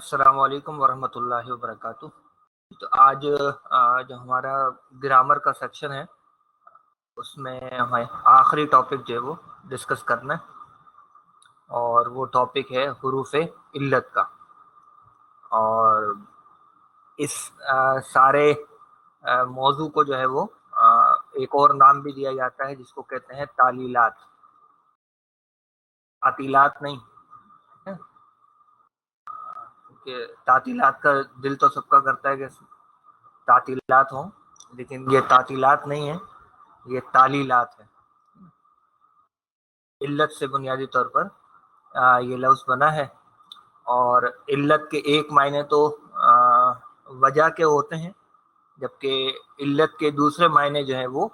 السلام علیکم ورحمۃ اللہ وبرکاتہ۔ تو آج جو ہمارا گرامر کا سیکشن ہے اس میں ہمیں آخری ٹاپک جو ہے وہ ڈسکس کرنا ہے، اور وہ ٹاپک ہے حروف علت کا۔ اور اس سارے موضوع کو جو ہے وہ ایک اور نام بھی دیا جاتا ہے جس کو کہتے ہیں تعلیلات، تعطیلات نہیں کہ تعطیلات کا دل تو سب کا کرتا ہے کہ تعطیلات ہوں، لیکن یہ تعطیلات نہیں ہے، یہ تعلیلات ہے۔ علت سے بنیادی طور پر یہ لفظ بنا ہے، اور علت کے ایک معنی تو وجہ کے ہوتے ہیں، جبکہ علت کے دوسرے معنی جو ہیں وہ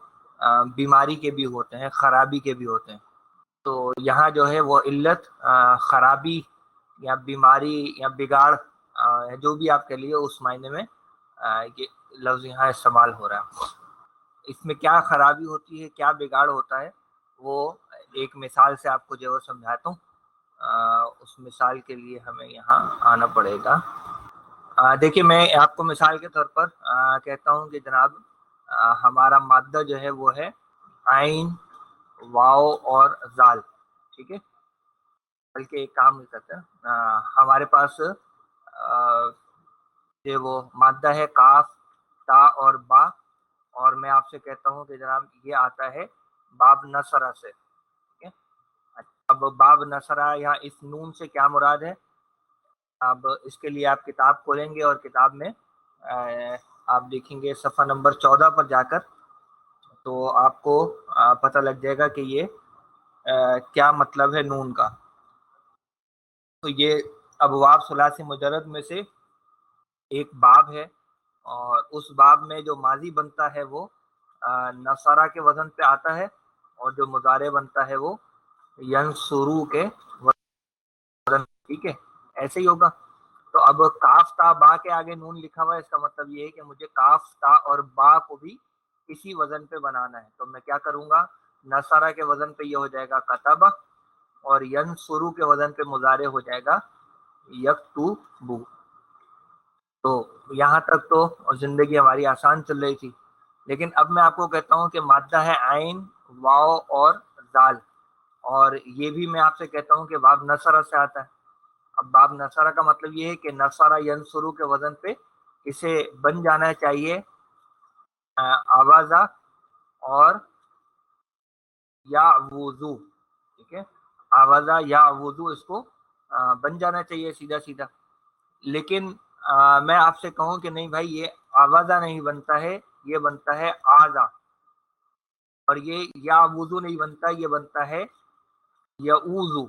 بیماری کے بھی ہوتے ہیں، خرابی کے بھی ہوتے ہیں۔ تو یہاں جو ہے وہ علت خرابی یا بیماری یا بگاڑ، جو بھی آپ کہہ لیے، اس معنی میں یہ لفظ یہاں استعمال ہو رہا ہے۔ اس میں کیا خرابی ہوتی ہے، کیا بگاڑ ہوتا ہے، وہ ایک مثال سے آپ کو جو ہے سمجھاتا ہوں۔ اس مثال کے لیے ہمیں یہاں آنا پڑے گا۔ دیکھیے، میں آپ کو مثال کے طور پر کہتا ہوں کہ جناب ہمارا مادہ جو ہے وہ ہے عین، واو اور زال، ٹھیک ہے؟ بلکہ ایک کام نہیں کرتے، ہمارے پاس جو وہ مادہ ہے کاف، تا اور با، اور میں آپ سے کہتا ہوں کہ جناب یہ آتا ہے باب نصرہ سے، ٹھیک ہے؟ اب باب نصرہ یا اس نون سے کیا مراد ہے؟ اب اس کے لیے آپ کتاب کھولیں گے اور کتاب میں آپ دیکھیں گے صفحہ نمبر 14 پر جا کر، تو آپ کو پتہ لگ جائے گا کہ یہ کیا مطلب ہے نون کا۔ تو یہ ابواب ثلاثی مجرد میں سے ایک باب ہے، اور اس باب میں جو ماضی بنتا ہے وہ نصرہ کے وزن پہ آتا ہے، اور جو مضارع بنتا ہے وہ ینصرو کے وزن، ٹھیک ہے؟ ایسے ہی ہوگا۔ تو اب کاف تا با کے آگے نون لکھا ہوا ہے، اس کا مطلب یہ ہے کہ مجھے کاف تا اور با کو بھی اسی وزن پہ بنانا ہے۔ تو میں کیا کروں گا، نصرہ کے وزن پہ یہ ہو جائے گا کتبہ، اور ینصرو کے وزن پہ مضارع ہو جائے گا یکتبو۔ تو یہاں تک تو زندگی ہماری آسان چل رہی تھی، لیکن اب میں آپ کو کہتا ہوں کہ مادہ ہے عین، واو اور زال، اور یہ بھی میں آپ سے کہتا ہوں کہ باب نصرہ سے آتا ہے۔ اب باب نصرہ کا مطلب یہ ہے کہ نصرہ ینصرو کے وزن پہ اسے بن جانا چاہیے آوازہ اور یا وضو، ٹھیک ہے؟ آوازہ یا وضو اس کو بن جانا چاہیے سیدھا سیدھا۔ لیکن میں آپ سے کہوں کہ نہیں بھائی، یہ آوازہ نہیں بنتا ہے، یہ بنتا ہے آزا، اور یہ یا وضو نہیں بنتا، یہ بنتا ہے یعوذو۔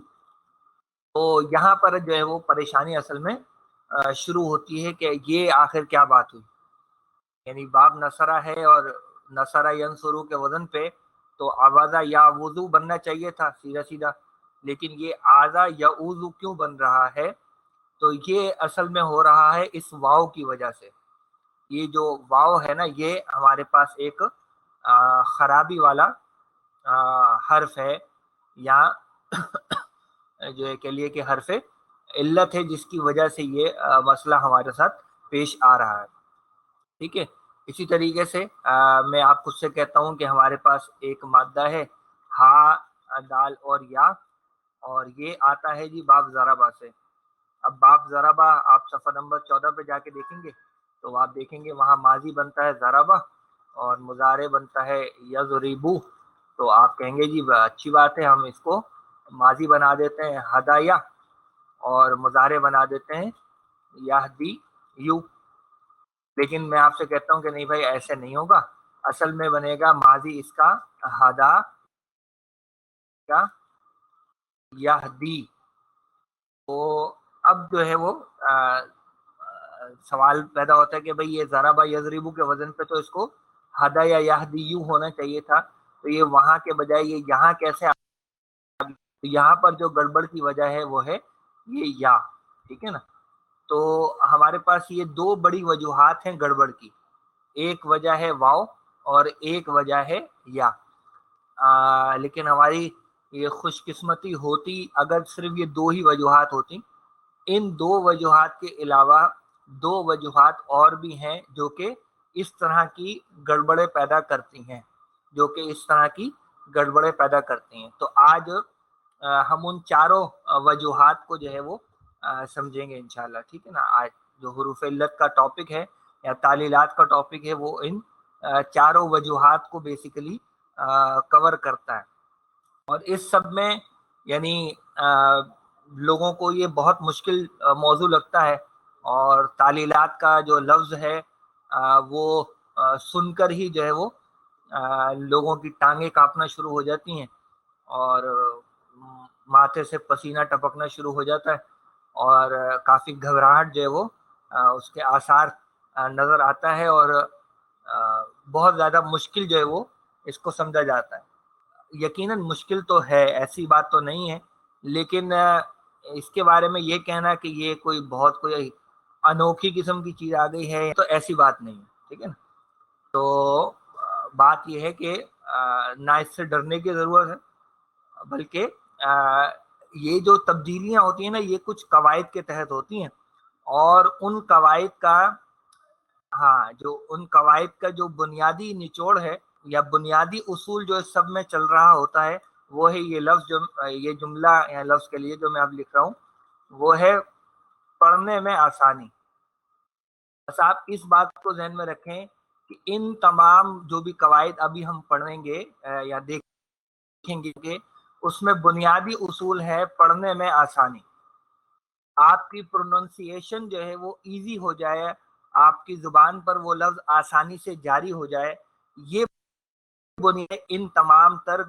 تو یہاں پر جو ہے وہ پریشانی اصل میں شروع ہوتی ہے کہ یہ آخر کیا بات ہوئی، یعنی باب نصرہ ہے اور نصرہ ینصرو کے وزن پہ تو آوازہ یا وضو بننا چاہیے تھا سیدھا سیدھا، لیکن یہ آزا یعوذو کیوں بن رہا ہے؟ تو یہ اصل میں ہو رہا ہے اس واو کی وجہ سے۔ یہ جو واو ہے نا، یہ ہمارے پاس ایک خرابی والا حرف ہے، یا جو ہے کہہ لیے کہ حرف علت ہے، جس کی وجہ سے یہ مسئلہ ہمارے ساتھ پیش آ رہا ہے، ٹھیک ہے؟ اسی طریقے سے میں آپ خود سے کہتا ہوں کہ ہمارے پاس ایک مادہ ہے ہا، دال اور یا، اور یہ آتا ہے جی باب ضربہ سے۔ اب باب ضربہ آپ صفحہ نمبر 14 پہ جا کے دیکھیں گے تو آپ دیکھیں گے وہاں ماضی بنتا ہے ضربہ اور مضارع بنتا ہے یضربو۔ تو آپ کہیں گے جی اچھی بات ہے، ہم اس کو ماضی بنا دیتے ہیں ہدایا اور مضارع بنا دیتے ہیں یہدی یو۔ لیکن میں آپ سے کہتا ہوں کہ نہیں بھائی، ایسے نہیں ہوگا، اصل میں بنے گا ماضی اس کا ہدا کا یہدی۔ تو اب جو ہے وہ سوال پیدا ہوتا ہے کہ بھئی یہ ضربہ یضربو کے وزن پہ تو اس کو ہدا یا یہدی یو ہونا چاہیے تھا، تو یہ وہاں کے بجائے یہ یہاں کیسے آ؟ یہاں پر جو گڑبڑ کی وجہ ہے وہ ہے یہ یا، ٹھیک ہے نا؟ تو ہمارے پاس یہ دو بڑی وجوہات ہیں گڑبڑ کی، ایک وجہ ہے واو اور ایک وجہ ہے یا۔ لیکن ہماری یہ خوش قسمتی ہوتی اگر صرف یہ دو ہی وجوہات ہوتی، ان دو وجوہات کے علاوہ دو وجوہات اور بھی ہیں جو کہ اس طرح کی گڑبڑیں پیدا کرتی ہیں، تو آج ہم ان چاروں وجوہات کو جو ہے وہ سمجھیں گے انشاءاللہ، ٹھیک ہے نا۔ آج جو حروف علت کا ٹاپک ہے یا تعلیلات کا ٹاپک ہے وہ ان چاروں وجوہات کو بیسیکلی کور کرتا ہے، اور اس سب میں یعنی لوگوں کو یہ بہت مشکل موضوع لگتا ہے، اور تعلیلات کا جو لفظ ہے وہ سن کر ہی جو ہے وہ لوگوں کی ٹانگیں کانپنا شروع ہو جاتی ہیں، اور ماتھے سے پسینہ ٹپکنا شروع ہو جاتا ہے، اور کافی گھبراہٹ جو ہے وہ اس کے آثار نظر آتا ہے، اور بہت زیادہ مشکل جو ہے وہ اس کو سمجھا جاتا ہے۔ یقیناً مشکل تو ہے، ایسی بات تو نہیں ہے، لیکن اس کے بارے میں یہ کہنا کہ یہ کوئی انوکھی قسم کی چیز آ گئی ہے، تو ایسی بات نہیں ہے، ٹھیک ہے نا۔ تو بات یہ ہے کہ نہ اس سے ڈرنے کی ضرورت ہے، بلکہ یہ جو تبدیلیاں ہوتی ہیں نا یہ کچھ قواعد کے تحت ہوتی ہیں، اور ان قواعد کا جو بنیادی نچوڑ ہے یا بنیادی اصول جو اس سب میں چل رہا ہوتا ہے وہ ہے یہ جملہ یا لفظ کے لیے جو میں اب لکھ رہا ہوں، وہ ہے پڑھنے میں آسانی۔ بس آپ اس بات کو ذہن میں رکھیں کہ ان تمام جو بھی قواعد ابھی ہم پڑھیں گے یا دیکھیں گے کہ اس میں بنیادی اصول ہے پڑھنے میں آسانی، آپ کی پروننسیشن جو ہے وہ ایزی ہو جائے، آپ کی زبان پر وہ لفظ آسانی سے جاری ہو جائے، یہ بنیاد ان تمام تر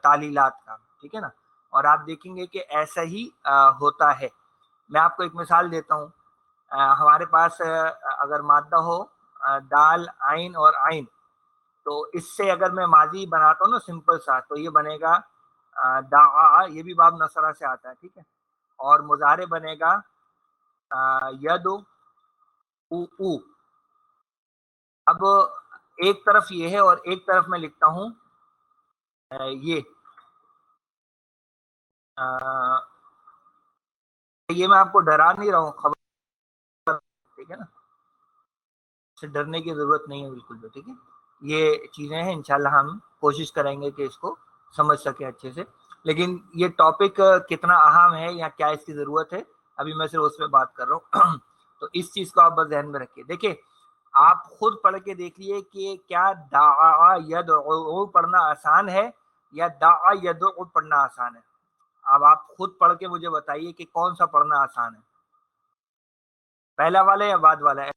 تعلیلات کا، ٹھیک ہے نا۔ اور آپ دیکھیں گے کہ ایسا ہی ہوتا ہے۔ میں آپ کو ایک مثال دیتا ہوں، ہمارے پاس اگر مادہ ہو دال عین اور عین، تو اس سے اگر میں ماضی بناتا ہوں نا سمپل سا، تو یہ بنے گا دعا، یہ بھی باب نصرہ سے آتا ہے، ٹھیک ہے، اور مضارع بنے گا ید او۔ اب ایک طرف یہ ہے اور ایک طرف میں لکھتا ہوں یہ میں آپ کو ڈرا نہیں رہا ہوں، خبر، ٹھیک ہے نا، سے ڈرنے کی ضرورت نہیں ہے بالکل بھی، ٹھیک ہے۔ یہ چیزیں ہیں، انشاءاللہ ہم کوشش کریں گے کہ اس کو سمجھ سکیں اچھے سے، لیکن یہ ٹاپک کتنا اہم ہے یا کیا اس کی ضرورت ہے ابھی میں صرف اس پہ بات کر رہا ہوں۔ تو اس چیز کو آپ بس ذہن میں رکھیے۔ دیکھیں آپ خود پڑھ کے دیکھیے کہ کیا دعا یدعو پڑھنا آسان ہے یا دعا یدعو پڑھنا آسان ہے۔ اب آپ خود پڑھ کے مجھے بتائیے کہ کون سا پڑھنا آسان ہے، پہلا والا یا بعد والا ہے؟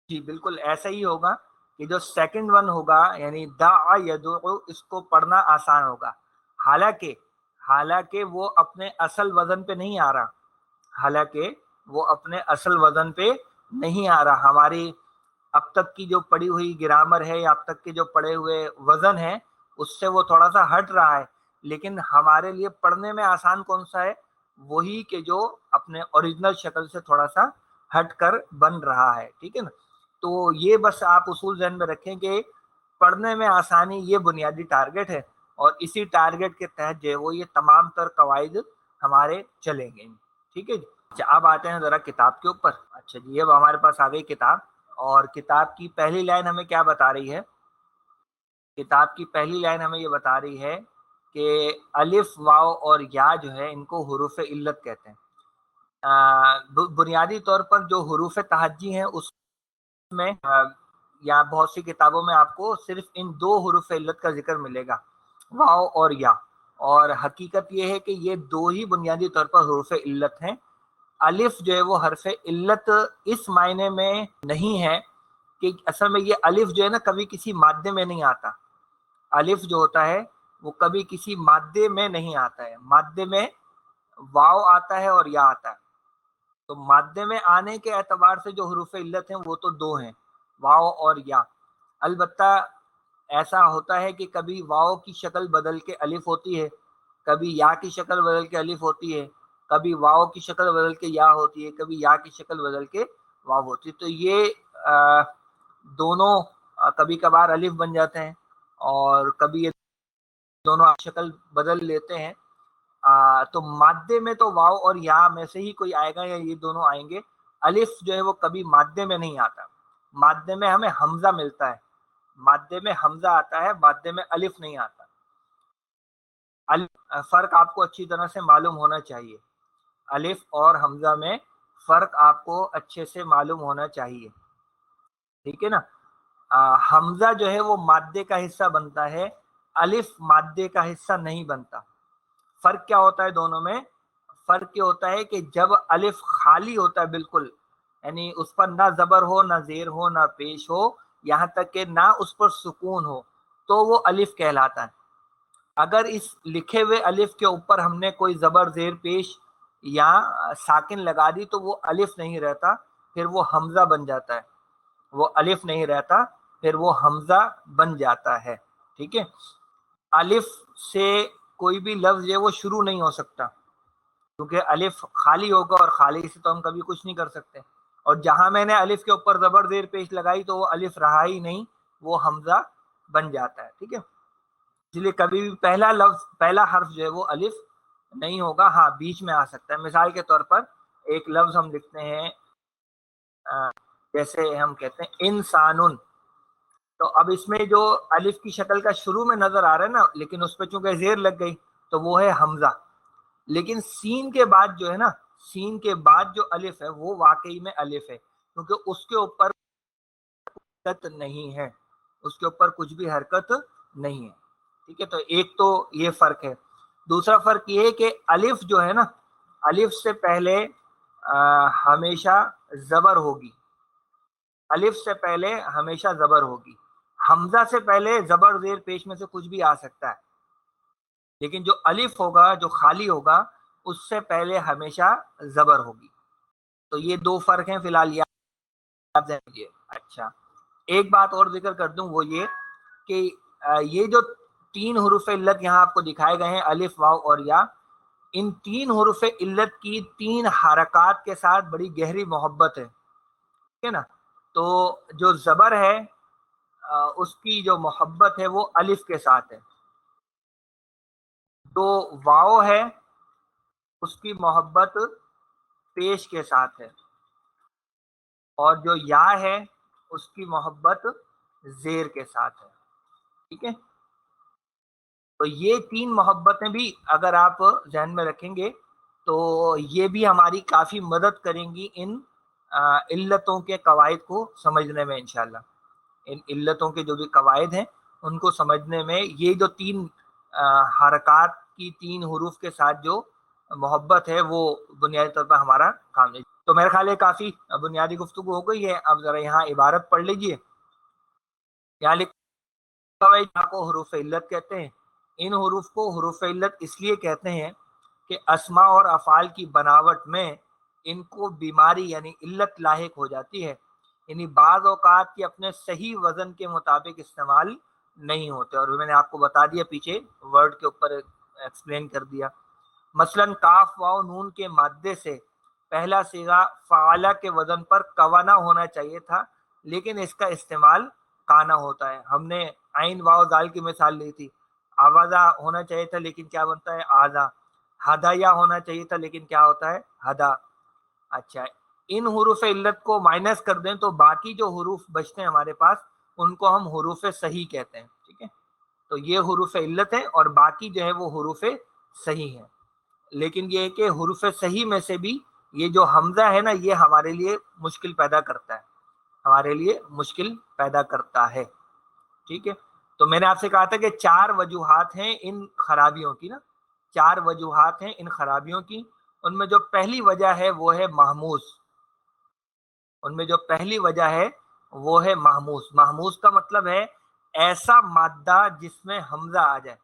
جی بالکل ایسا ہی ہوگا کہ جو سیکنڈ ون ہوگا یعنی دعا یدعو، اس کو پڑھنا آسان ہوگا، حالانکہ وہ اپنے اصل وزن پہ نہیں آ رہا، ہماری اب تک کی جو پڑھی ہوئی گرامر ہے یا اب تک کے جو پڑھے ہوئے وزن ہے اس سے وہ تھوڑا سا ہٹ رہا ہے، لیکن ہمارے لیے پڑھنے میں آسان کون سا ہے؟ وہی کہ جو اپنے اوریجنل شکل سے تھوڑا سا ہٹ کر بن رہا ہے، ٹھیک ہے نا۔ تو یہ بس آپ اصول ذہن میں رکھیں کہ پڑھنے میں آسانی یہ بنیادی ٹارگٹ ہے، اور اسی ٹارگٹ کے تحت جو ہے وہ یہ تمام تر قواعد ہمارے چلیں گے، ٹھیک ہے جی۔ اچھا اب آتے ہیں ذرا کتاب کے اوپر۔ اچھا جی، اب ہمارے پاس آ گئی کتاب، اور کتاب کی پہلی لائن ہمیں کیا بتا رہی ہے؟ کتاب کی پہلی لائن ہمیں یہ بتا رہی ہے کہ الف واو اور یا جو ہے ان کو حروف علت کہتے ہیں۔ بنیادی طور پر جو حروف تہجی ہیں اس میں یا بہت سی کتابوں میں آپ کو صرف ان دو حروف علت کا ذکر ملے گا، واو اور یا، اور حقیقت یہ ہے کہ یہ دو ہی بنیادی طور پر حروف علت ہیں۔ الف جو ہے وہ حرف علت اس معنی میں نہیں ہے کہ اصل میں یہ الف جو ہے نا کبھی کسی مادے میں نہیں آتا، الف جو ہوتا ہے وہ کبھی کسی مادے میں نہیں آتا ہے، مادے میں واو آتا ہے اور یا آتا ہے، تو مادے میں آنے کے اعتبار سے جو حروف علت ہیں وہ تو دو ہیں، واو اور یا۔ البتہ ایسا ہوتا ہے کہ کبھی واو کی شکل بدل کے الف ہوتی ہے، کبھی یا کی شکل بدل کے الف ہوتی ہے، کبھی واو کی شکل بدل کے یا ہوتی ہے، کبھی یا کی شکل بدل کے واو ہوتی ہے، تو یہ دونوں کبھی کبھار الف بن جاتے ہیں اور کبھی یہ دونوں شکل بدل لیتے ہیں، تو مادے میں تو واو اور یا میں سے ہی کوئی آئے گا یا یہ دونوں آئیں گے. الف جو ہے وہ کبھی مادے میں نہیں آتا. مادے میں ہمیں حمزہ ملتا ہے, مادے میں حمزہ آتا ہے, مادے میں الف نہیں آتا. فرق آپ کو اچھی طرح سے معلوم ہونا چاہیے. الف اور حمزہ میں فرق آپ کو اچھے سے معلوم ہونا چاہیے, ٹھیک ہے نا. حمزہ جو ہے وہ مادے کا حصہ بنتا ہے, الف مادے کا حصہ نہیں بنتا. فرق کیا ہوتا ہے دونوں میں؟ فرق یہ ہوتا ہے کہ جب الف خالی ہوتا ہے بالکل, یعنی اس پر نہ زبر ہو, نہ زیر ہو, نہ پیش ہو, یہاں تک کہ نہ اس پر سکون ہو, تو وہ الف کہلاتا ہے. اگر اس لکھے ہوئے الف کے اوپر ہم نے کوئی زبر, زیر, پیش یا ساکن لگا دی تو وہ الف نہیں رہتا, پھر وہ حمزہ بن جاتا ہے. وہ الف نہیں رہتا, پھر وہ حمزہ بن جاتا ہے, ٹھیک ہے. الف سے کوئی بھی لفظ ہے وہ شروع نہیں ہو سکتا, کیونکہ الف خالی ہوگا اور خالی سے تو ہم کبھی کچھ نہیں کر سکتے. اور جہاں میں نے الف کے اوپر زبر, زیر, پیش لگائی تو وہ الف رہا ہی نہیں, وہ حمزہ بن جاتا ہے, ٹھیک ہے. اس لیے کبھی بھی پہلا لفظ, پہلا حرف جو ہے وہ الف نہیں ہوگا. ہاں بیچ میں آ سکتا ہے. مثال کے طور پر ایک لفظ ہم لکھتے ہیں, جیسے ہم کہتے ہیں انسانن, تو اب اس میں جو الف کی شکل کا شروع میں نظر آ رہا ہے نا, لیکن اس پہ چونکہ زیر لگ گئی تو وہ ہے حمزہ. لیکن سین کے بعد جو ہے نا, سین کے بعد جو الف ہے وہ واقعی میں الف ہے, کیونکہ اس کے اوپر حرکت نہیں ہے, اس کے اوپر کچھ بھی حرکت نہیں ہے, ٹھیک ہے. تو ایک تو یہ فرق ہے. دوسرا فرق یہ ہے کہ الف جو ہے نا, الف سے پہلے ہمیشہ زبر ہوگی, الف سے پہلے ہمیشہ زبر ہوگی. حمزہ سے پہلے زبر, زیر, پیش میں سے کچھ بھی آ سکتا ہے, لیکن جو الف ہوگا, جو خالی ہوگا, اس سے پہلے ہمیشہ زبر ہوگی. تو یہ دو فرق ہیں فی الحال, یاد رکھیے. اچھا, ایک بات اور ذکر کر دوں, وہ یہ کہ یہ جو 3 حروف علت یہاں آپ کو دکھائے گئے ہیں, الف, واو اور یا, ان 3 حروف علت کی 3 حرکات کے ساتھ بڑی گہری محبت ہے, ٹھیک ہے نا. تو جو زبر ہے اس کی جو محبت ہے وہ الف کے ساتھ ہے. جو واو ہے اس کی محبت پیش کے ساتھ ہے, اور جو یا ہے اس کی محبت زیر کے ساتھ ہے, ٹھیک ہے. تو یہ 3 محبتیں بھی اگر آپ ذہن میں رکھیں گے تو یہ بھی ہماری کافی مدد کریں گی ان علتوں کے قواعد کو سمجھنے میں انشاءاللہ. ان علتوں کے جو بھی قواعد ہیں ان کو سمجھنے میں یہ جو 3 حرکات کی 3 حروف کے ساتھ جو محبت ہے وہ بنیادی طور پر ہمارا کام ہے. تو میرے خیال ہے کافی بنیادی گفتگو ہو گئی ہے. اب ذرا یہاں عبارت پڑھ لیجئے. یہاں لکھا کو حروف علت کہتے ہیں. ان حروف کو حروف علت اس لیے کہتے ہیں کہ اسماء اور افعال کی بناوٹ میں ان کو بیماری یعنی علت لاحق ہو جاتی ہے, یعنی بعض اوقات کے اپنے صحیح وزن کے مطابق استعمال نہیں ہوتے. اور میں نے آپ کو بتا دیا پیچھے ورڈ کے اوپر ایکسپلین کر دیا. مثلا کاف, واو, نون کے مادے سے پہلا صیغہ فعالہ کے وزن پر کوانا ہونا چاہیے تھا, لیکن اس کا استعمال کانا ہوتا ہے. ہم نے عین, واو, دال کی مثال لی تھی. آوازہ ہونا چاہیے تھا لیکن کیا بنتا ہے آزا. ہدایا ہونا چاہیے تھا لیکن کیا ہوتا ہے ہدا. اچھا, ان حروف علت کو مائنس کر دیں تو باقی جو حروف بچتے ہیں ہمارے پاس ان کو ہم حروف صحیح کہتے ہیں, ٹھیک ہے. تو یہ حروف علت ہے اور باقی جو ہے وہ حروف صحیح ہیں. لیکن یہ ہے کہ حروف صحیح میں سے بھی یہ جو حمزہ ہے نا یہ ہمارے لیے مشکل پیدا کرتا ہے, ہمارے لیے مشکل پیدا کرتا ہے, ٹھیک ہے. تو میں نے آپ سے کہا تھا کہ 4 وجوہات ہیں ان خرابیوں کی نا, 4 وجوہات ہیں ان خرابیوں کی. ان میں جو پہلی وجہ ہے وہ ہے محموز. ان میں جو پہلی وجہ ہے وہ ہے محموز. محموز کا مطلب ہے ایسا مادہ جس میں حمزہ آ جائے,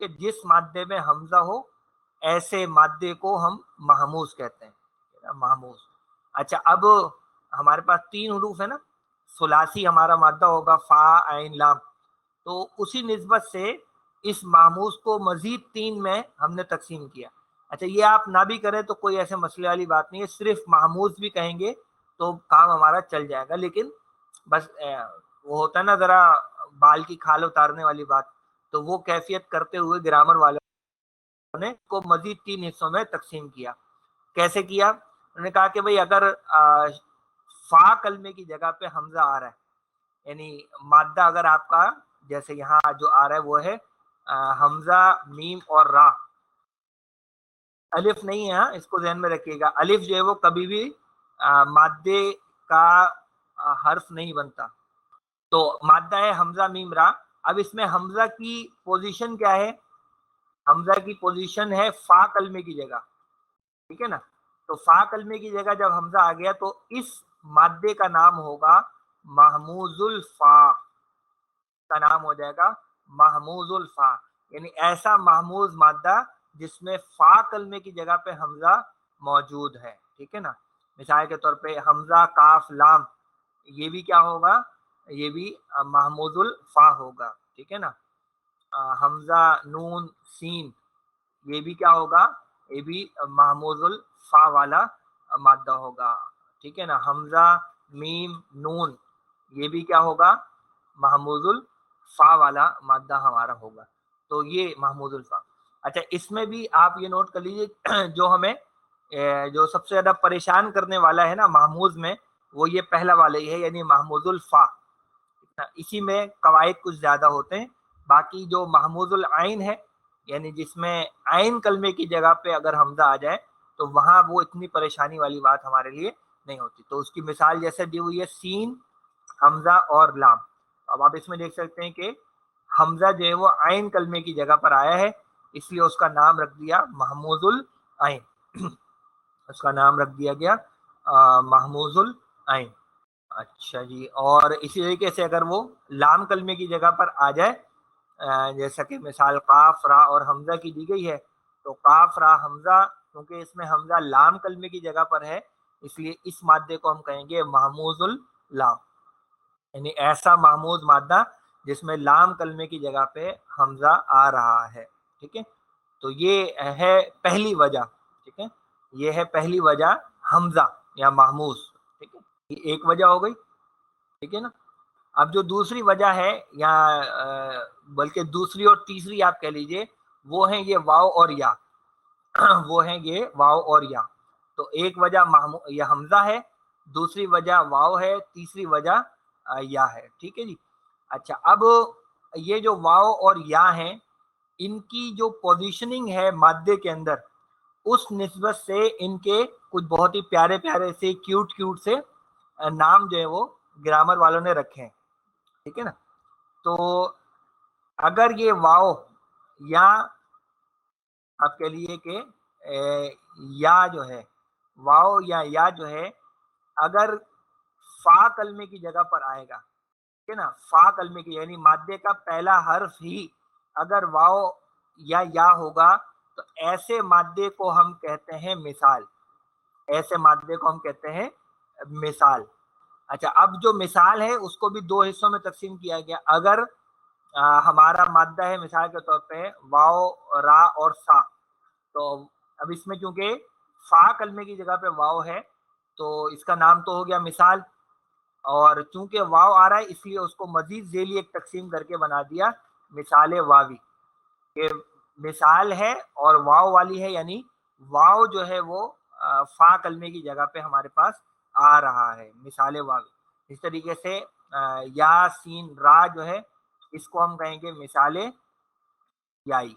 کہ جس مادے میں حمزہ ہو ایسے مادے کو ہم محموز کہتے ہیں, محموز. اچھا, اب ہمارے پاس 3 حروف ہے نا, ثلاثی ہمارا مادہ ہوگا فا, عین, لام. تو اسی نسبت سے اس محموز کو مزید 3 میں ہم نے تقسیم کیا. اچھا, یہ آپ نہ بھی کریں تو کوئی ایسے مسئلے والی بات نہیں ہے, صرف محموز بھی کہیں گے تو کام ہمارا چل جائے گا. لیکن بس وہ ہوتا ہے نا ذرا بال کی کھال اتارنے والی بات, تو وہ کیفیت کرتے ہوئے گرامر والے نے کو مزید 3 حصوں میں تقسیم کیا. کیسے کیا؟ انہوں نے کہا کہ بھئی اگر فا کلمے کی جگہ پہ حمزہ آ رہا ہے، یعنی مادہ اگر آپ کا جیسے یہاں جو آ رہا ہے وہ ہے حمزہ، میم اور را، الف نہیں ہے، اس کو ذہن میں رکھیے گا. الف جو ہے وہ کبھی بھی مادے کا حرف نہیں بنتا. تو مادہ ہے حمزہ، میم، را. اب اس میں حمزہ کی پوزیشن کیا ہے؟ حمزہ کی پوزیشن ہے فا کلمے کی جگہ، ٹھیک ہے نا. تو فا کلمے کی جگہ جب حمزہ آ گیا تو اس مادے کا نام ہوگا محموز الفا، کا نام ہو جائے گا محموز الفا، یعنی ایسا محموز مادہ جس میں فا کلمے کی جگہ پہ حمزہ موجود ہے، ٹھیک ہے نا. مثال کے طور پہ حمزہ، کاف، لام، یہ بھی کیا ہوگا؟ یہ بھی محموز الفا ہوگا، ٹھیک ہے نا. حمزہ، نون، سین، یہ بھی کیا ہوگا؟ یہ بھی محموز الفا والا مادہ ہوگا، ٹھیک ہے نا. حمزہ، میم، نون، یہ بھی کیا ہوگا؟ محموز الفا والا مادہ ہمارا ہوگا. تو یہ محموز الفا. اچھا، اس میں بھی آپ یہ نوٹ کر لیجیے جو ہمیں جو سب سے زیادہ پریشان کرنے والا ہے نا محموز میں، وہ یہ پہلا والا ہی ہے، یعنی محموز الفا. اسی میں قواعد کچھ زیادہ ہوتے ہیں. باقی جو محموز العین ہے، یعنی جس میں عین کلمے کی جگہ پہ اگر حمزہ آ جائے تو وہاں وہ اتنی پریشانی والی بات ہمارے لیے نہیں ہوتی. تو اس کی مثال جیسے دی ہوئی ہے سین، حمزہ اور لام. اب آپ اس میں دیکھ سکتے ہیں کہ حمزہ جو ہے وہ عین کلمے کی جگہ پر آیا ہے، اس لیے اس کا نام رکھ دیا محموز العین. اس کا نام رکھ دیا گیا محموز العین. اچھا جی، اور اسی طریقے سے اگر وہ لام کلمے کی جگہ پر آ جائے، جیسا کہ مثال قاف، را اور حمزہ کی دی گئی ہے، تو قاف، را، حمزہ، کیونکہ اس میں حمزہ لام کلمے کی جگہ پر ہے، اس لیے اس مادے کو ہم کہیں گے محموز اللام، یعنی ایسا محموز مادہ جس میں لام کلمے کی جگہ پہ حمزہ آ رہا ہے، ٹھیک ہے. تو یہ ہے پہلی وجہ، ٹھیک ہے، یہ ہے پہلی وجہ حمزہ یا محموز، ٹھیک ہے. یہ ایک وجہ ہو گئی، ٹھیک ہے نا. اب جو دوسری وجہ ہے، یا بلکہ دوسری اور تیسری آپ کہہ لیجئے، وہ ہیں یہ واو اور یا. وہ ہیں یہ واو اور یا. تو ایک وجہ یہ حمزہ ہے، دوسری وجہ واو ہے، تیسری وجہ یا ہے، ٹھیک ہے جی. اچھا، اب یہ جو واو اور یا ہیں، ان کی جو پوزیشننگ ہے مادے کے اندر، اس نسبت سے ان کے کچھ بہت ہی پیارے پیارے سے کیوٹ کیوٹ سے نام جو ہے وہ گرامر والوں نے رکھے ہیں، ٹھیک ہے نا. تو اگر یہ واو یا آپ کہہ لیے کہ یا جو ہے، واو یا جو ہے، اگر فا کلمے کی جگہ پر آئے گا، ٹھیک ہے نا، فا کلمے کی، یعنی مادے کا پہلا حرف ہی اگر واو یا ہوگا تو ایسے مادے کو ہم کہتے ہیں مثال. ایسے مادے کو ہم کہتے ہیں مثال. اچھا، اب جو مثال ہے اس کو بھی دو حصوں میں تقسیم کیا گیا. اگر ہمارا مادہ ہے مثال کے طور پہ واو، را اور سا، تو اب اس میں چونکہ فا کلمے کی جگہ پہ واو ہے تو اس کا نام تو ہو گیا مثال، اور چونکہ واو آ رہا ہے اس لیے اس کو مزید ذیلی ایک تقسیم کر کے بنا دیا مثال واوی. کہ مثال ہے اور واو والی ہے، یعنی واو جو ہے وہ فا کلمے کی جگہ پہ ہمارے پاس آ رہا ہے، مثال واوی. اس طریقے سے یا، سین، را جو ہے اس کو ہم کہیں گے مثال یائی،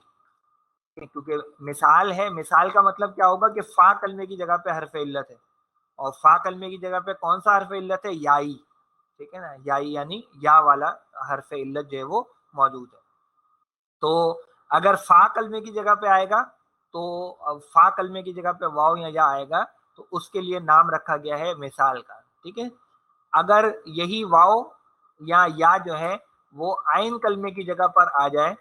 کیونکہ مثال ہے. مثال کا مطلب کیا ہوگا کہ فا کلمے کی جگہ پہ حرف علت ہے، اور فا کلمے کی جگہ پہ کون سا حرف علت ہے؟ یائی، ٹھیک ہے نا. یائی یعنی یا والا حرف علت جو ہے وہ موجود ہے. تو اگر فا کلمے کی جگہ پہ آئے گا تو فا کلمے کی جگہ پہ واو یا آئے گا تو اس کے لیے نام رکھا گیا ہے مثال کا، ٹھیک ہے. اگر یہی واو یا جو ہے وہ عین کلمے کی جگہ پر آ جائے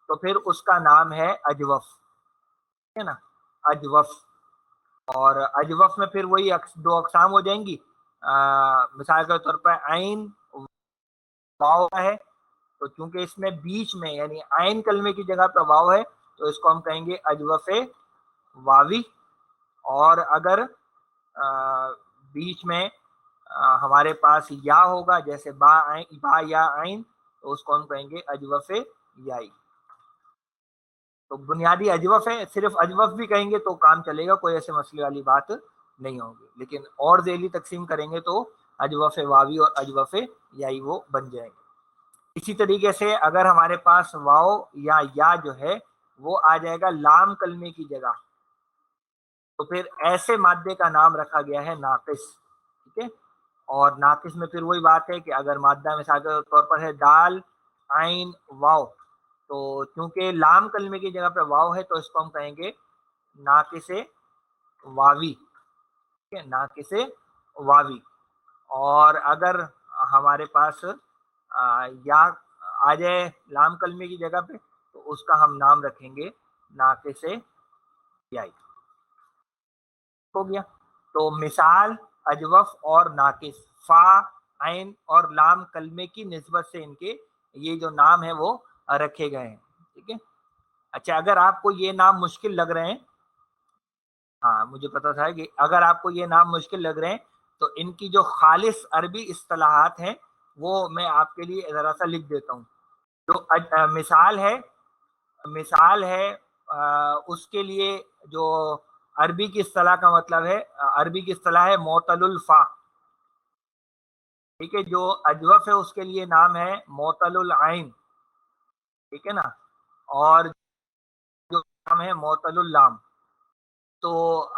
تو پھر اس کا نام ہے اجوف، ٹھیک ہے نا، اجوف. اور اجوف میں پھر وہی دو اقسام ہو جائیں گی. مثال کے طور پر عین واو ہے تو چونکہ اس میں بیچ میں یعنی عین کلمے کی جگہ پہ واو ہے تو اس کو ہم کہیں گے اجوف واوی. اور اگر بیچ میں ہمارے پاس یا ہوگا جیسے با یا عین تو اس کو ہم کہیں گے اجوف یائی. تو بنیادی اجوف ہے، صرف اجوف بھی کہیں گے تو کام چلے گا، کوئی ایسے مسئلے والی بات نہیں ہوگی، لیکن اور ذیلی تقسیم کریں گے تو اجوف واوی اور اجوف یائی وہ بن جائیں گے۔ اسی طریقے سے اگر ہمارے پاس واو یا جو ہے وہ آ جائے گا لام کلمے کی جگہ، تو پھر ایسے مادے کا نام رکھا گیا ہے ناقص، ٹھیک ہے۔ اور ناقص میں پھر وہی بات ہے کہ اگر مادہ مثال کے طور پر ہے دال عین واو، تو چونکہ لام کلمے کی جگہ پہ واو ہے تو اس کو ہم کہیں گے ناقص واوی، ٹھیک ہے، ناقص واوی۔ اور اگر ہمارے پاس یا آ جائے لام کلمے کی جگہ پہ تو اس کا ہم نام رکھیں گے ناقص یائی۔ ہو گیا۔ تو مثال، اجوف اور ناقص، فا، عین اور لام کلمے کی نسبت سے ان کے یہ جو نام ہے وہ رکھے گئے ہیں، ٹھیک ہے۔ اچھا، اگر آپ کو یہ نام مشکل لگ رہے ہیں، ہاں مجھے پتا تھا کہ اگر آپ کو یہ نام مشکل لگ رہے ہیں تو ان کی جو خالص عربی اصطلاحات ہیں وہ میں آپ کے لیے ذرا سا لکھ دیتا ہوں۔ جو مثال ہے اس کے لیے جو عربی کی اصطلاح کا مطلب ہے، عربی کی اصطلاح ہے معتل الفا، ٹھیک ہے۔ جو اجوف ہے اس کے لیے نام ہے معتل العین، ٹھیک ہے نا، اور جو نام ہے معتل اللام۔ تو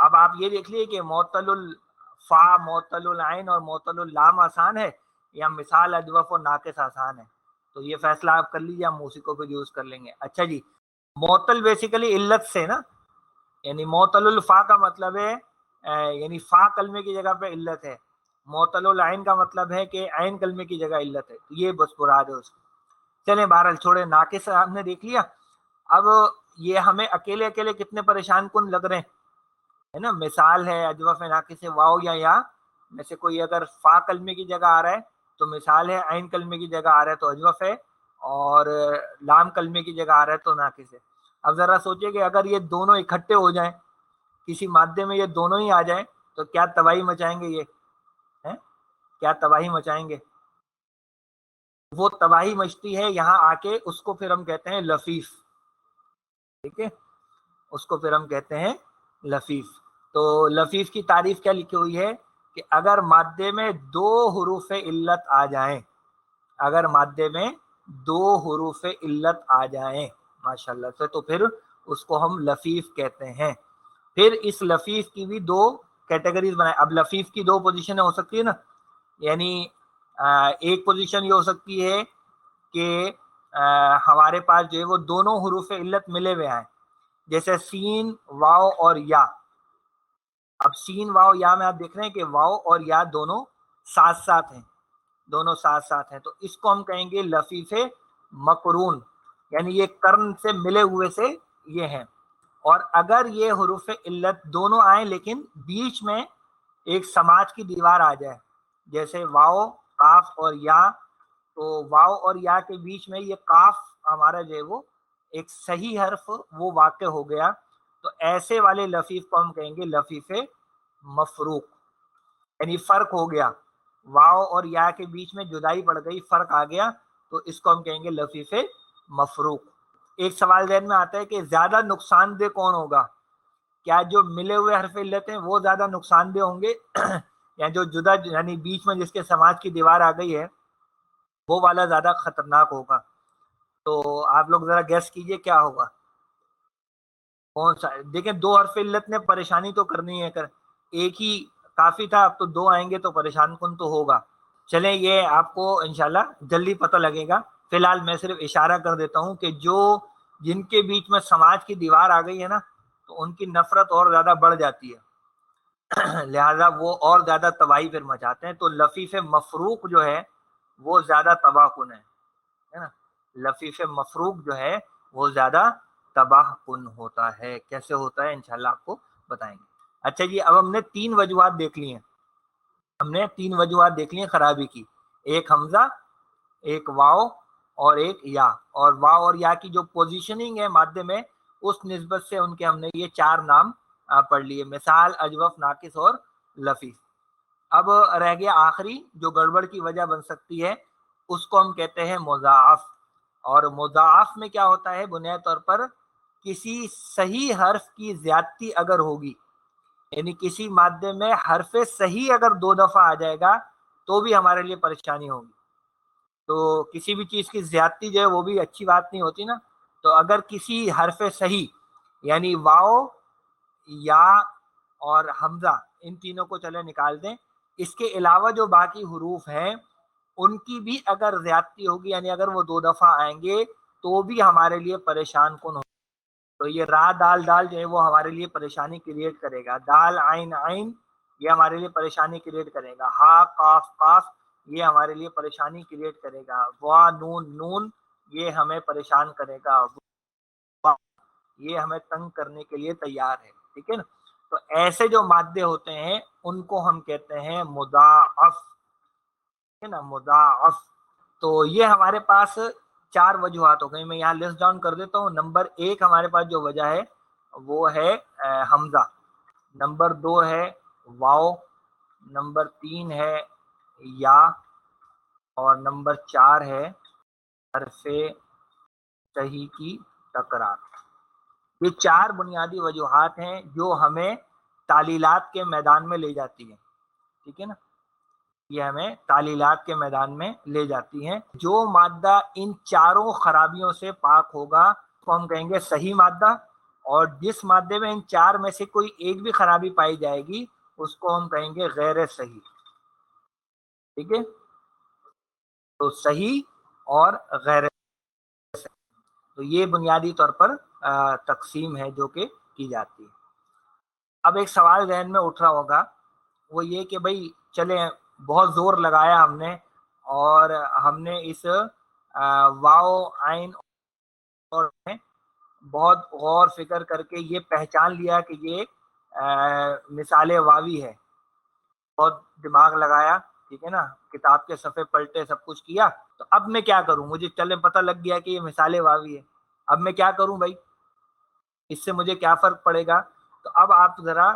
اب آپ یہ دیکھ لیے کہ معتل الفا، معتل العین اور معتل اللام آسان ہے یا مثال، اجوف اور ناقص آسان ہے؟ تو یہ فیصلہ آپ کر لیجیے، ہم اسی کو پھر یوز کر لیں گے۔ اچھا جی، معتل بیسیکلی علت سے نا، یعنی معتل الفا کا مطلب ہے یعنی فا کلمے کی جگہ پہ علت ہے، معتل العین کا مطلب ہے کہ عین کلمے کی جگہ علت ہے، یہ بس مراد ہے اس کو۔ چلیں بہرحال چھوڑے، ناقص ہم نے دیکھ لیا۔ اب یہ ہمیں اکیلے اکیلے کتنے پریشان کن لگ رہے ہیں، ہے نا، مثال ہے، اجوف ہے، ناقص ہے، واو یا میں سے کوئی اگر فا کلمے کی جگہ آ رہا ہے تو مثال ہے، عین کلمے کی جگہ آ رہا ہے تو اجوف ہے، اور لام کلمے کی جگہ آ رہا ہے تو ناقص ہے۔ اب ذرا سوچئے کہ اگر یہ دونوں اکٹھے ہو جائیں، کسی مادے میں یہ دونوں ہی آ جائیں تو کیا تباہی مچائیں گے، یہ کیا تباہی مچائیں گے؟ وہ تباہی مچتی ہے یہاں آ کے، اس کو پھر ہم کہتے ہیں لفیف، ٹھیک ہے، اس کو پھر ہم کہتے ہیں لفیف۔ تو لفیف کی تعریف کیا لکھی ہوئی ہے کہ اگر مادے میں دو حروف علت آ جائیں، اگر مادے میں دو حروف علت آ جائیں ماشاءاللہ سے، تو پھر اس کو ہم لفیف کہتے ہیں۔ پھر اس لفیف کی بھی دو کیٹیگریز بنائیں۔ اب لفیف کی دو پوزیشن ہو سکتی ہے نا، یعنی ایک پوزیشن یہ ہو سکتی ہے کہ ہمارے پاس جو ہے وہ دونوں حروف علت ملے ہوئے ہیں، جیسے سین، واو اور یا۔ اب سین، واو، یا میں آپ دیکھ رہے ہیں کہ واو اور یا دونوں ساتھ ساتھ ہیں، دونوں ساتھ ساتھ ہیں، تو اس کو ہم کہیں گے لفیف مقرون، یعنی یہ کرن سے ملے ہوئے سے یہ ہیں۔ اور اگر یہ حروف علت دونوں آئیں لیکن بیچ میں ایک سماج کی دیوار آ جائے، جیسے واو، کاف اور یا، تو واو اور یا کے بیچ میں یہ کاف ہمارا جو ہے وہ ایک صحیح حرف وہ واقع ہو گیا، تو ایسے والے لفیف کو ہم کہیں گے لفیف مفروق، یعنی فرق ہو گیا، واو اور یا کے بیچ میں جدائی پڑ گئی، فرق آ گیا، تو اس کو ہم کہیں گے لفیف مفروق۔ ایک سوال ذہن میں آتا ہے کہ زیادہ نقصان دہ کون ہوگا؟ کیا جو ملے ہوئے حرف علت ہیں وہ زیادہ نقصان دہ ہوں گے یا جو جدا یعنی بیچ میں جس کے سماج کی دیوار آ گئی ہے وہ والا زیادہ خطرناک ہوگا؟ تو آپ لوگ ذرا گیس کیجئے کیا ہوگا، کون سا؟ دیکھیں دو حرف علت نے پریشانی تو کرنی ہے، ایک ہی کافی تھا، اب تو دو آئیں گے تو پریشان کن تو ہوگا۔ چلیں یہ آپ کو انشاءاللہ جلدی پتہ لگے گا، فی الحال میں صرف اشارہ کر دیتا ہوں کہ جن کے بیچ میں سماج کی دیوار آ گئی ہے نا، تو ان کی نفرت اور زیادہ بڑھ جاتی ہے لہذا وہ اور زیادہ تباہی پھر مچاتے ہیں۔ تو لفیف مفروق جو ہے وہ زیادہ تباہ کن ہے نا، لفیف مفروق جو ہے وہ زیادہ تباہ کن ہوتا ہے۔ کیسے ہوتا ہے انشاءاللہ آپ کو بتائیں گے۔ اچھا جی، اب ہم نے تین وجوہات دیکھ لی ہیں، ہم نے تین وجوہات دیکھ لی ہیں خرابی کی، ایک حمزہ، ایک واو اور ایک یا، اور واو اور یا کی جو پوزیشننگ ہے مادے میں اس نسبت سے ان کے ہم نے یہ چار نام پڑھ لیے، مثال، اجوف، ناقص اور لفیف۔ اب رہ گیا آخری جو گڑبڑ کی وجہ بن سکتی ہے، اس کو ہم کہتے ہیں مضاعف۔ اور مضاعف میں کیا ہوتا ہے بنیادی طور پر کسی صحیح حرف کی زیادتی اگر ہوگی، یعنی کسی مادے میں حرف صحیح اگر 2 دفعہ آ جائے گا تو بھی ہمارے لیے پریشانی ہوگی. تو کسی بھی چیز کی زیادتی جو ہے وہ بھی اچھی بات نہیں ہوتی نا. تو اگر کسی حرف صحیح یعنی واو، یا اور حمزہ، ان تینوں کو چلے نکال دیں، اس کے علاوہ جو باقی حروف ہیں ان کی بھی اگر زیادتی ہوگی، یعنی اگر وہ 2 دفعہ آئیں گے تو بھی ہمارے لیے پریشان کن ہو. تو یہ را دال دال جو ہے وہ ہمارے لیے پریشانی کریٹ کرے گا. دال عین عین یہ ہمارے لیے پریشانی کریٹ کرے گا. ہا قاف قاف یہ ہمارے لیے پریشانی کریٹ کرے گا. وا نون نون یہ ہمیں پریشان کرے گا. یہ ہمیں تنگ کرنے کے لیے تیار ہے. ٹھیک ہے نا. تو ایسے جو مادے ہوتے ہیں ان کو ہم کہتے ہیں مضاعف. ہے نا، مضاعف. تو یہ ہمارے پاس 4 وجوہات ہو گئی. میں یہاں لسٹ ڈاؤن کر دیتا ہوں. نمبر 1 ہمارے پاس جو وجہ ہے وہ ہے حمزہ. نمبر 2 ہے واو. نمبر 3 ہے یا. اور نمبر 4 ہے حرف صحیح کی تکرار. یہ 4 بنیادی وجوہات ہیں جو ہمیں تعلیلات کے میدان میں لے جاتی ہیں. ٹھیک ہے نا. یہ ہمیں تعلیلات کے میدان میں لے جاتی ہیں. جو مادہ ان 4 خرابیوں سے پاک ہوگا تو ہم کہیں گے صحیح مادہ، اور جس مادے میں ان 4 میں سے کوئی ایک بھی خرابی پائی جائے گی اس کو ہم کہیں گے غیر صحیح. ٹھیک ہے. تو صحیح اور غیر صحیح، تو یہ بنیادی طور پر تقسیم ہے جو کہ کی جاتی ہے. اب ایک سوال ذہن میں اٹھ رہا ہوگا، وہ یہ کہ بھائی چلیں بہت زور لگایا ہم نے اور ہم نے اس واو عین اور بہت غور فکر کر کے یہ پہچان لیا کہ یہ مثال واوی ہے. بہت دماغ لگایا، ٹھیک ہے نا، کتاب کے صفحے پلٹے، سب کچھ کیا. تو اب میں کیا کروں؟ مجھے چلے پتہ لگ گیا کہ یہ مثال واوی ہے. اب میں کیا کروں بھائی؟ اس سے مجھے کیا فرق پڑے گا؟ تو اب آپ ذرا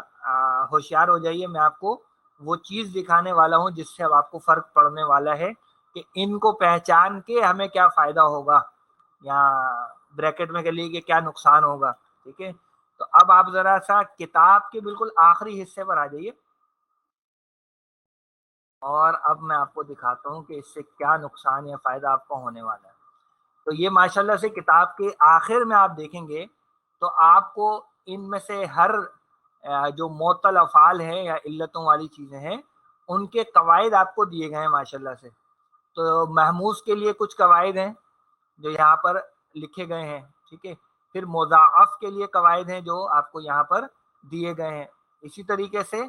ہوشیار ہو جائیے. میں آپ کو وہ چیز دکھانے والا ہوں جس سے اب آپ کو فرق پڑنے والا ہے کہ ان کو پہچان کے ہمیں کیا فائدہ ہوگا، یا بریکٹ میں کہہ لیے کہ کیا نقصان ہوگا. ٹھیک ہے. تو اب آپ ذرا سا کتاب کے بالکل آخری حصے پر آ جائیے، اور اب میں آپ کو دکھاتا ہوں کہ اس سے کیا نقصان یا فائدہ آپ کو ہونے والا ہے. تو یہ ماشاءاللہ سے کتاب کے آخر میں آپ دیکھیں گے تو آپ کو ان میں سے ہر جو معطل افعال ہیں یا علتوں والی چیزیں ہیں ان کے قواعد آپ کو دیے گئے ہیں ماشاءاللہ سے. تو محموز کے لیے کچھ قواعد ہیں جو یہاں پر لکھے گئے ہیں. ٹھیک ہے. پھر مضاعف کے لیے قواعد ہیں جو آپ کو یہاں پر دیے گئے ہیں. اسی طریقے سے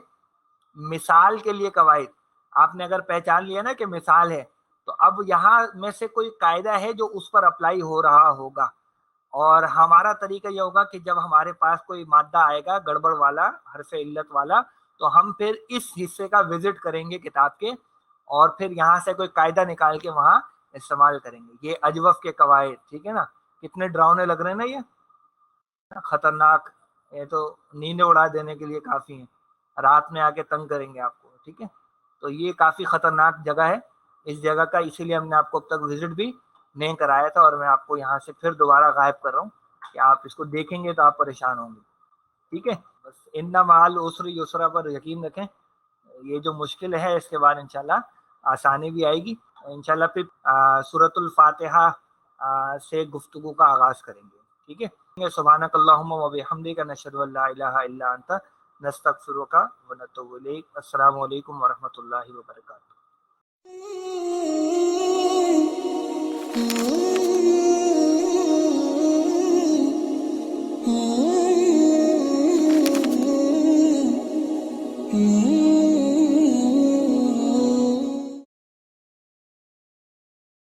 مثال کے لیے قواعد آپ نے اگر پہچان لیا نا کہ مثال ہے، تو اب یہاں میں سے کوئی قاعدہ ہے جو اس پر اپلائی ہو رہا ہوگا. اور ہمارا طریقہ یہ ہوگا کہ جب ہمارے پاس کوئی مادہ آئے گا گڑبڑ والا، حرف علت والا، تو ہم پھر اس حصے کا وزٹ کریں گے کتاب کے، اور پھر یہاں سے کوئی قاعدہ نکال کے وہاں استعمال کریں گے. یہ اجوف کے قواعد. ٹھیک ہے نا. کتنے ڈراؤنے لگ رہے ہیں نا، یہ خطرناک. یہ تو نیندیں اڑا دینے کے لیے کافی ہیں. رات میں آ کے تنگ کریں گے آپ کو. ٹھیک ہے. تو یہ کافی خطرناک جگہ ہے. اس جگہ کا اسی لیے ہم نے آپ کو اب تک وزٹ بھی نہیں کرایا تھا، اور میں آپ کو یہاں سے پھر دوبارہ غائب کر رہا ہوں کہ آپ اس کو دیکھیں گے تو آپ پریشان ہوں گے. ٹھیک ہے. بس ان مع العسر یسرا پر یقین رکھیں. یہ جو مشکل ہے اس کے بعد انشاءاللہ آسانی بھی آئے گی. انشاءاللہ پھر سورۃ الفاتحہ سے گفتگو کا آغاز کریں گے. ٹھیک ہے. سبحانک اللہم و بحمدک نشہد ان لا الہ الا انت نستغفرک و نتوب الیک. السلام علیکم ورحمۃ اللہ وبرکاتہ. Mm-hmm.